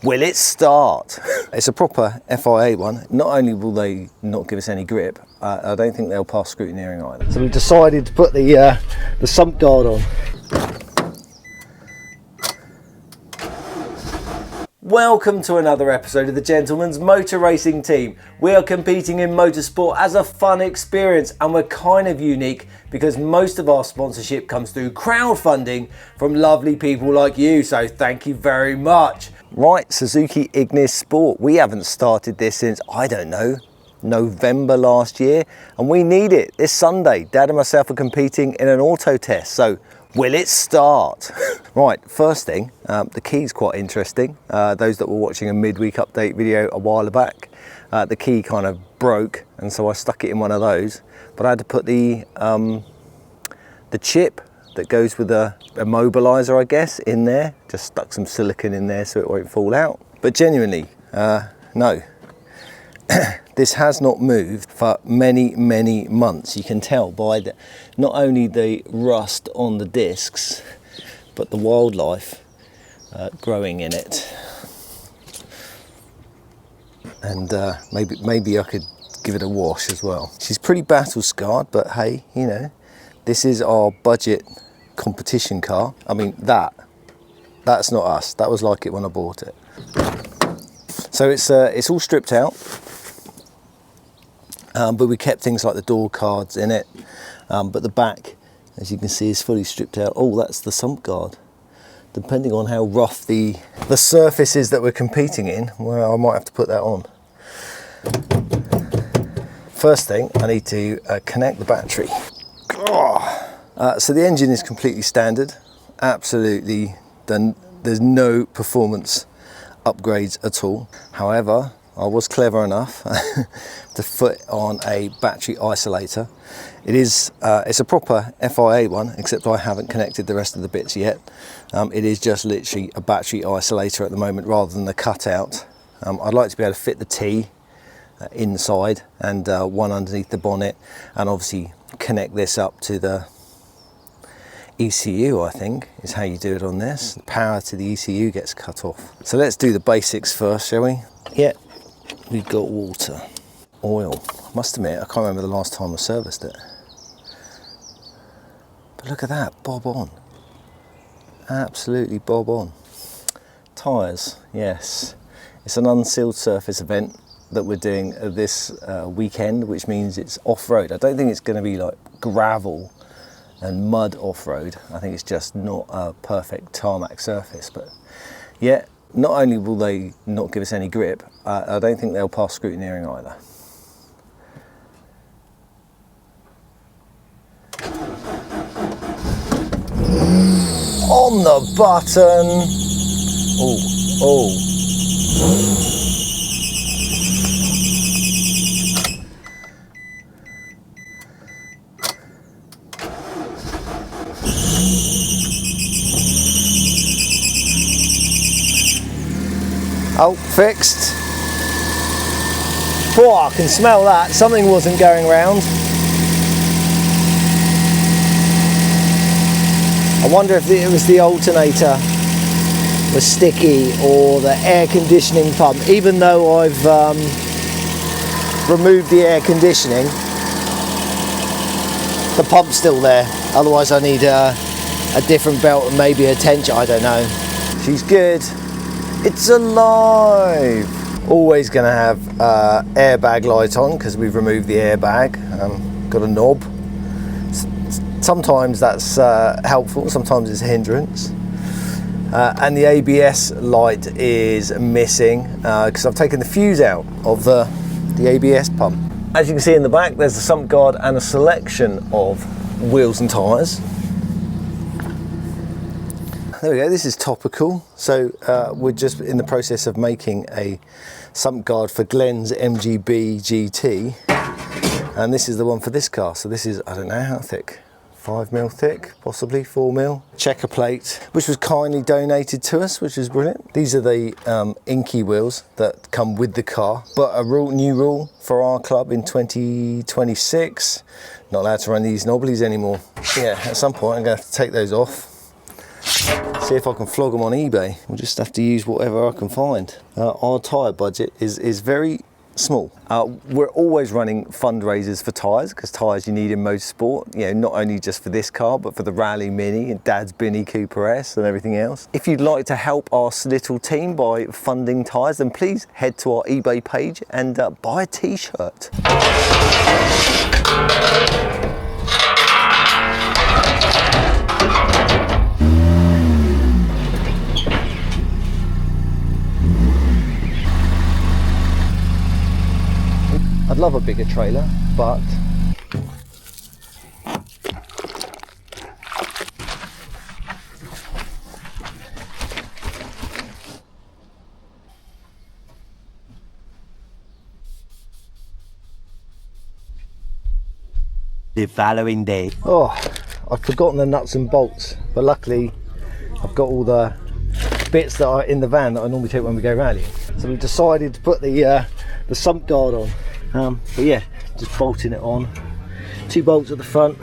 Will it start? It's a proper FIA one. Not only will they not give us any grip, I don't think they'll pass scrutineering either. So we've decided to put the sump guard on. Welcome to another episode of the Gentleman's Motor Racing Team. We are competing in motorsport as a fun experience, and we're kind of unique because most of our sponsorship comes through crowdfunding from lovely people like you, so thank you very much. Right, Suzuki Ignis Sport. We haven't started this since, I don't know, November last year, and we need it. This Sunday, Dad and myself are competing in an auto test, so will it start? Right, first thing, the key's quite interesting. Those that were watching a midweek update video a while back, the key kind of broke, and so I stuck it in one of those, but I had to put the chip that goes with the immobilizer, I guess, in there. Just stuck some silicone in there so it won't fall out. But genuinely, no. This has not moved for many, many months. You can tell by not only the rust on the discs, but the wildlife growing in it. And maybe I could give it a wash as well. She's pretty battle scarred, but hey, you know, this is our budget competition car. I mean, that's not us. That was like it when I bought it. So it's all stripped out, but we kept things like the door cards in it. But the back, as you can see, is fully stripped out. Oh, that's the sump guard. Depending on how rough the surface is that we're competing in, well, I might have to put that on. First thing, I need to connect the battery. So the engine is completely standard, absolutely, there's no performance upgrades at all. However, I was clever enough to put on a battery isolator. It's a proper FIA one, except I haven't connected the rest of the bits yet. It is just literally a battery isolator at the moment rather than the cutout. I'd like to be able to fit the T inside and one underneath the bonnet, and obviously connect this up to the ECU, I think, is how you do it on this. The power to the ECU gets cut off. So let's do the basics first, shall we? Yeah, we've got water, oil. I must admit, I can't remember the last time I serviced it. But look at that, bob on. Absolutely bob on. Tyres, yes. It's an unsealed surface event that we're doing this weekend, which means it's off-road. I don't think it's going to be like gravel and mud off-road. I think it's just not a perfect tarmac surface. But yeah, not only will they not give us any grip, I don't think they'll pass scrutineering either. On the button. Oh. Oh, fixed. Oh, I can smell that. Something wasn't going round. I wonder if it was the alternator was sticky or the air conditioning pump. Even though I've removed the air conditioning, the pump's still there. Otherwise I need a different belt and maybe a tension, I don't know. She's good. It's alive! Always going to have airbag light on because we've removed the airbag. Got a knob. Sometimes that's helpful, sometimes it's a hindrance. And the ABS light is missing because I've taken the fuse out of the ABS pump. As you can see in the back, there's a sump guard and a selection of wheels and tyres. There we go, this is topical. So we're just in the process of making a sump guard for Glenn's MGB GT. And this is the one for this car. So this is, I don't know how thick, 5mm thick, possibly 4mm. Checker plate, which was kindly donated to us, which is brilliant. These are the inky wheels that come with the car. But a new rule for our club in 2026, not allowed to run these knobblies anymore. Yeah, at some point I'm going to have to take those off. See if I can flog them on eBay. We'll just have to use whatever I can find. Our tyre budget is very small. We're always running fundraisers for tyres, because tyres you need in motorsport, you know, not only just for this car, but for the Rally Mini and Dad's Binny Cooper S and everything else. If you'd like to help our little team by funding tyres, then please head to our eBay page and buy a t-shirt. I'd love a bigger trailer, but the following day. oh, I've forgotten the nuts and bolts, but luckily I've got all the bits that are in the van that I normally take when we go rallying. So we've decided to put the sump guard on. But yeah, just bolting it on. 2 bolts at the front,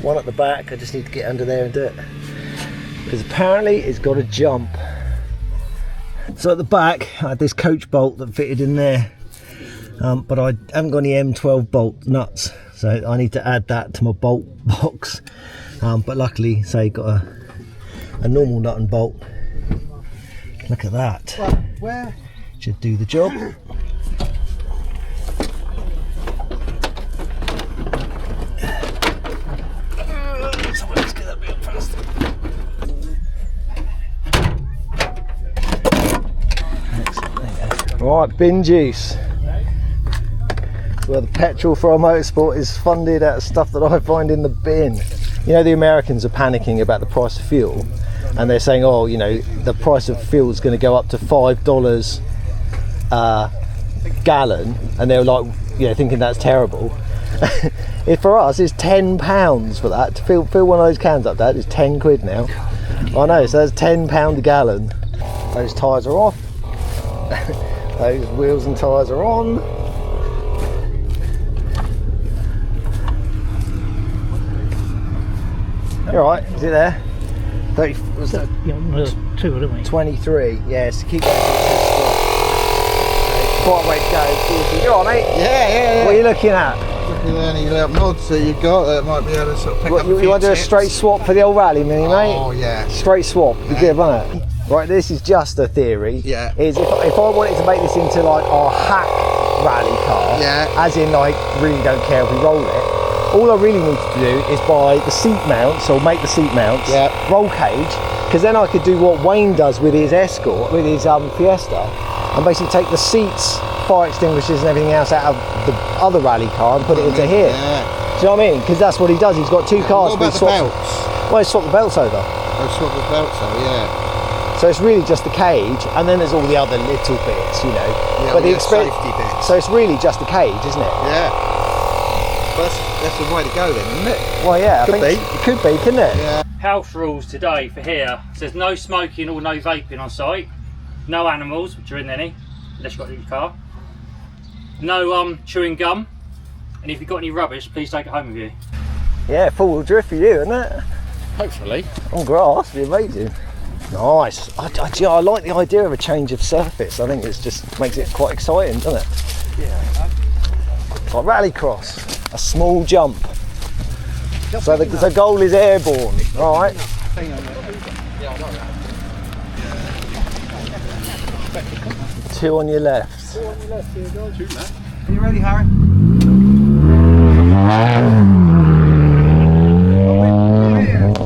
1 at the back. I just need to get under there and do it, because apparently it's got a jump. So at the back I had this coach bolt that fitted in there, but I haven't got any M12 bolt nuts, so I need to add that to my bolt box. But luckily, say, got a normal nut and bolt. Look at that. Where? Should do the job. Right, bin juice. Well, the petrol for our motorsport is funded out of stuff that I find in the bin. You know, the Americans are panicking about the price of fuel, and they're saying, oh, you know, the price of fuel is going to go up to $5 a gallon, and they're like, you know, thinking that's terrible. If for us, it's £10 for that. To fill one of those cans up, Dad, is 10 quid now. I know, so that's £10 a gallon. Those tyres are off. Those wheels and tyres are on. You alright? Is it there? 30, was that? Yeah, there's 2, don't we? 23, yes. Keep going. Quite a way to go. You alright, mate? Yeah. What are you looking at? Looking at any little nods that you've got that might be able to sort of pick up a You few want to do a tips. straight swap for the old Rally Mini, mate? Oh, yeah. Straight swap. Be good, won't it? Right, this is just a theory. Yeah. Is if I wanted to make this into like our hack rally car, Yeah. as in like really don't care if we roll it, all I really need to do is buy the seat mounts, or make the seat mounts, Yeah. roll cage, because then I could do what Wayne does with his Escort, with his Fiesta, and basically take the seats, fire extinguishers and everything else out of the other rally car and put it into here. Yeah. Do you know what I mean? Because that's what he does. He's got 2 cars. What but about he the swaps- belts? Well, he swapped the belts over. I've swapped the belts though, yeah. So it's really just the cage, and then there's all the other little bits, you know. Yeah, but all the expe- safety bits. So it's really just the cage, isn't it? Yeah. But that's the way to go then, isn't it? Well, yeah, Could I think be. it could be, couldn't it? Yeah. House rules today for here says no smoking or no vaping on site, no animals, which are in any, unless you've got it in your car, no chewing gum, and if you've got any rubbish, please take it home with you. Yeah, 4-wheel drift for you, isn't it? Hopefully. On grass, it'd be amazing. Nice. I like the idea of a change of surface. I think it just makes it quite exciting, doesn't it? Yeah. It's like rallycross, a small jump. So the goal is airborne, all right? Two on your left. Are you ready, Harry?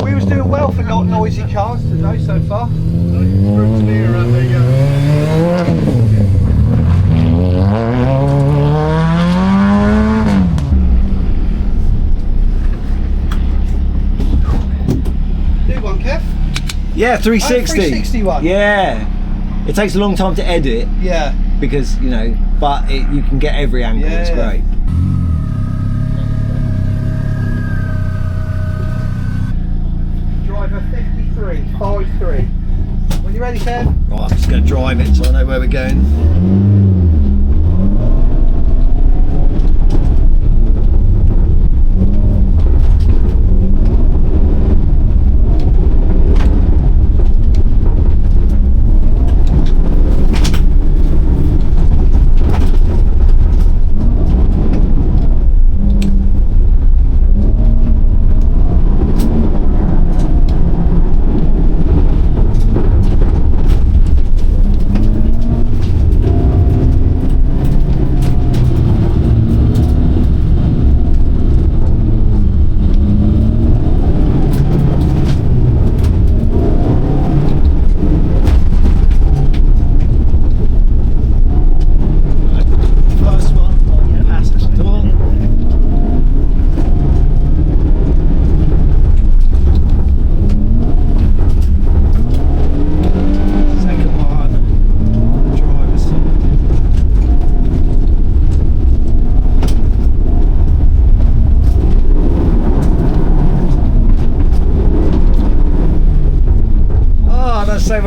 We was doing well for not noisy cars today so far. Do one, Kev? Yeah, 360. 360 one. Yeah. It takes a long time to edit Yeah. because, you know, but you can get every angle. It's Yeah. great. Driver 53, 5-3. When you ready, Kev? Right, I'm just going to drive it so I know where we're going.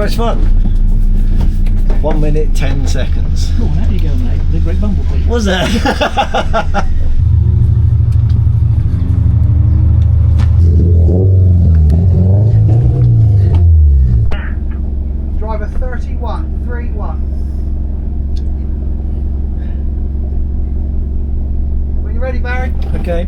much fun. 1 minute 10 seconds. Oh, there you go, mate. The great bumblebee. Was it? Driver 31, 3-1. When you're ready, Barry. Okay.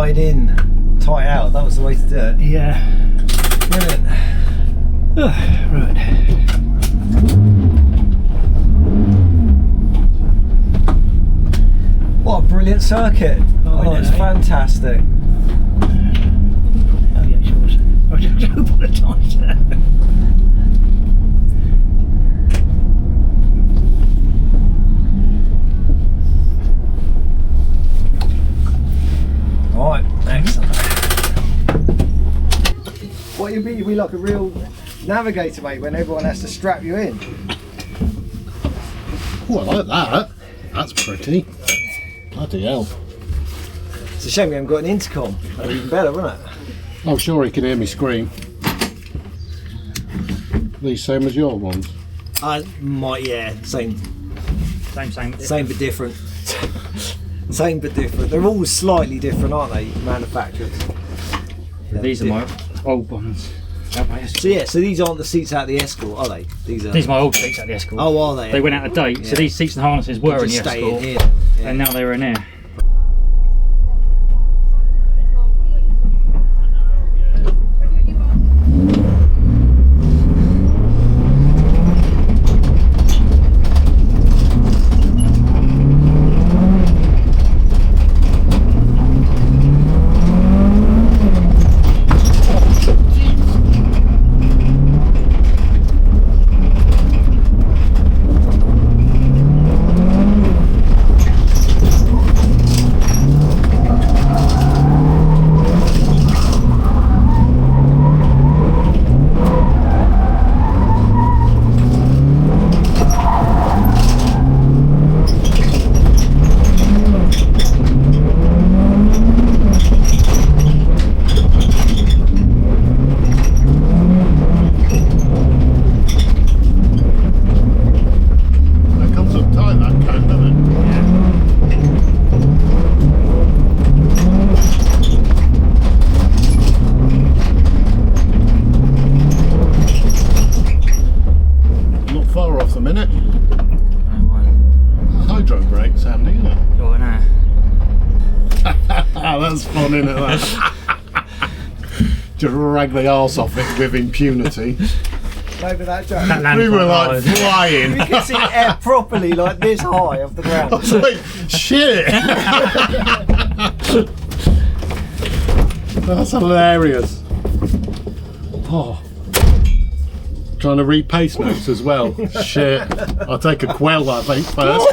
In, tight out, that was the way to do it. Yeah. Brilliant. Right. What a brilliant circuit. Oh, it's fantastic. Oh yeah, sure. I just open the times there. Right, excellent. What you'll be like a real navigator, mate, when everyone has to strap you in. Oh, I like that. That's pretty. Bloody hell. It's a shame we haven't got an intercom. That'd be even better, wouldn't it? I'm sure he can hear me scream. These same as your ones? Yeah, same Same. but different. Same but different. They're all slightly different, aren't they, manufacturers? These are my old ones. So these aren't the seats out of the Escort, are they? These are my old seats at the Escort. Oh, are they? They went out of date, so these seats and harnesses were in the just stay Escort, in here. Yeah. and now they're in here. That's fun, isn't it? That? Just rag the arse off it with impunity. Over that joke. We were like flying. You can see air properly, like this high off the ground. I was like, shit! That's hilarious. Oh. Trying to read pace notes as well. Shit. I'll take a quell, I think, first.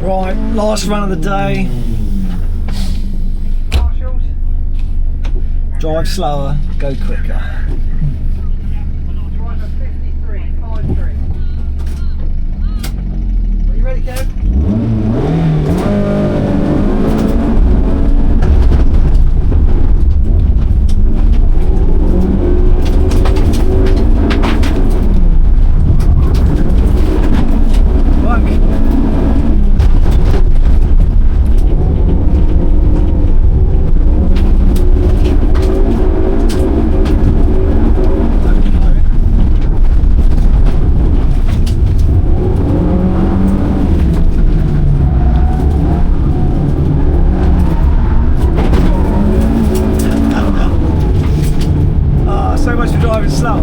Right, last run of the day. Drive slower, go go quicker. Driver 5353. Are you ready, Kev? So much for driving slow.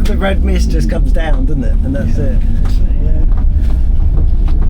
The red mist just comes down, doesn't it? And that's it. That's it, yeah.